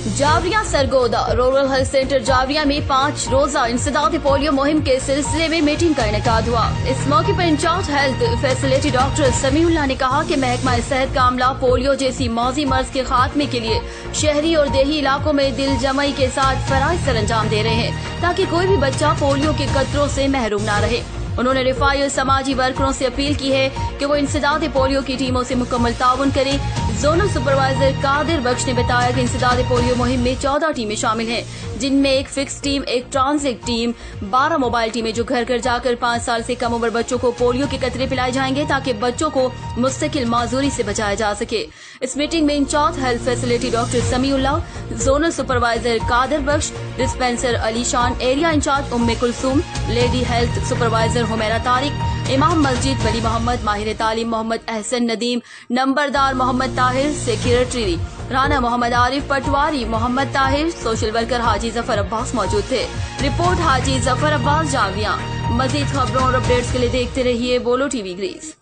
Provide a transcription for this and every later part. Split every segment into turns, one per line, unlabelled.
Javeria Sargodha rural health centre Javeria में 5 रोजा इंसदादी polio मुहिम के सिलसिले में मीटिंग का इनेकाद हुआ। इस मौके पर in charge health facility doctor Samiullah ने कहा कि महकमा सेहत का अमला पोलियो जैसी मौजी मर्ज के खात्मे के लिए शहरी और देही इलाकों में दिल जमाई के साथ फराइज सर अंजाम दे रहे हैं ताकि कोई भी बच्चा पोलियो के कतरों से महरूम न रहे। उन्होंने रिफाई और समाजी वर्करों से अपील की है कि वो इंसदाद पोलियो की टीमों से मुकम्मल ताउन करें। जोनल सुपरवाइजर कादिर बख्श ने बताया कि इंसदाद पोलियो मुहिम में 14 टीमें शामिल हैं, जिनमें एक फिक्स टीम, एक ट्रांजिट टीम, 12 मोबाइल टीमें जो घर घर जाकर 5 साल से कम उम्र बच्चों को पोलियो के कतरे पिलाए जाएंगे ताकि बच्चों को मुस्तकिल माजूरी से बचाया जा सके। इस मीटिंग में in charge health facility doctor Samiullah, zonal supervisor Qadir Bakhsh, dispenser Ali Shan, area in charge Umme Kulsoom, lady health supervisor Humaira Tariq, इमाम मस्जिद वली मोहम्मद, माहिर तालीम मोहम्मद अहसन नदीम, नंबरदार Mohammad Tahir, secretary Rana Mohammad Arif, patwari Mohammad Tahir, social worker Haji Zafar Abbas मौजूद थे। रिपोर्ट हाजी जफर अब्बास, जावरिया। मजीद खबरों और अपडेट्स के लिए देखते रहिए बोलो टीवी ग्रीस।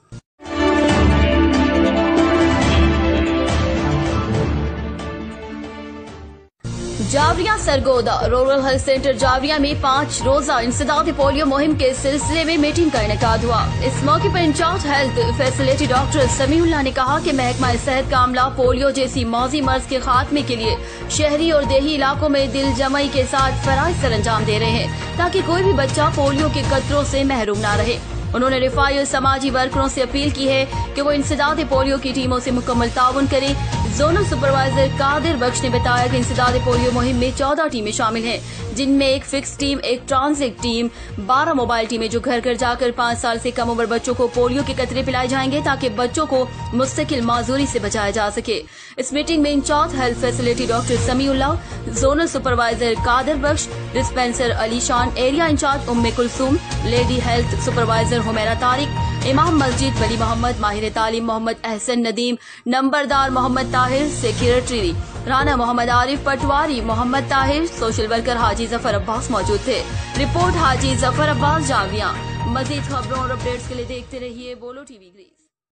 Javeria Sargodha rural health centre Javeria में 5 रोजा इंसदादी पोलियो मुहिम के सिलसिले में मीटिंग का इनेकाद हुआ। इस मौके पर in charge health facility doctor Samiullah ने कहा कि महकमा सेहत का अमला पोलियो जैसी मौजी मर्ज के खात्मे के लिए शहरी और देही इलाकों में दिल जमाई के साथ फराइज सर अंजाम दे रहे हैं ताकि कोई भी बच्चा पोलियो के कतरों से महरूम न रहे। उन्होंने रिफाई और समाजी वर्करों से अपील की है कि वो इंसदाद पोलियो की टीमों से मुकम्मल ताउन करें। जोनल सुपरवाइजर कादिर बख्श ने बताया कि इंसदाद पोलियो मुहिम में 14 टीमें शामिल हैं, जिनमें एक फिक्स टीम, एक ट्रांजिट टीम, 12 मोबाइल टीमें जो घर घर जाकर 5 साल से कम उम्र बच्चों को पोलियो के कतरे पिलाए जाएंगे ताकि बच्चों को मुस्तकिल माजूरी से बचाया जा सके। इस मीटिंग में in charge health facility doctor Samiullah, zonal supervisor Qadir Bakhsh, dispenser Ali Shan, area in charge Umme Kulsoom, lady health supervisor Humaira Tariq, इमाम मस्जिद वली मोहम्मद, माहिर तालीम मोहम्मद अहसन नदीम, नंबरदार Mohammad Tahir, secretary Rana Mohammad Arif, patwari Mohammad Tahir, social worker Haji Zafar Abbas मौजूद थे। रिपोर्ट हाजी जफर अब्बास, जावरिया। मजीद खबरों और अपडेट्स के लिए देखते रहिए बोलो टीवी ग्रीस।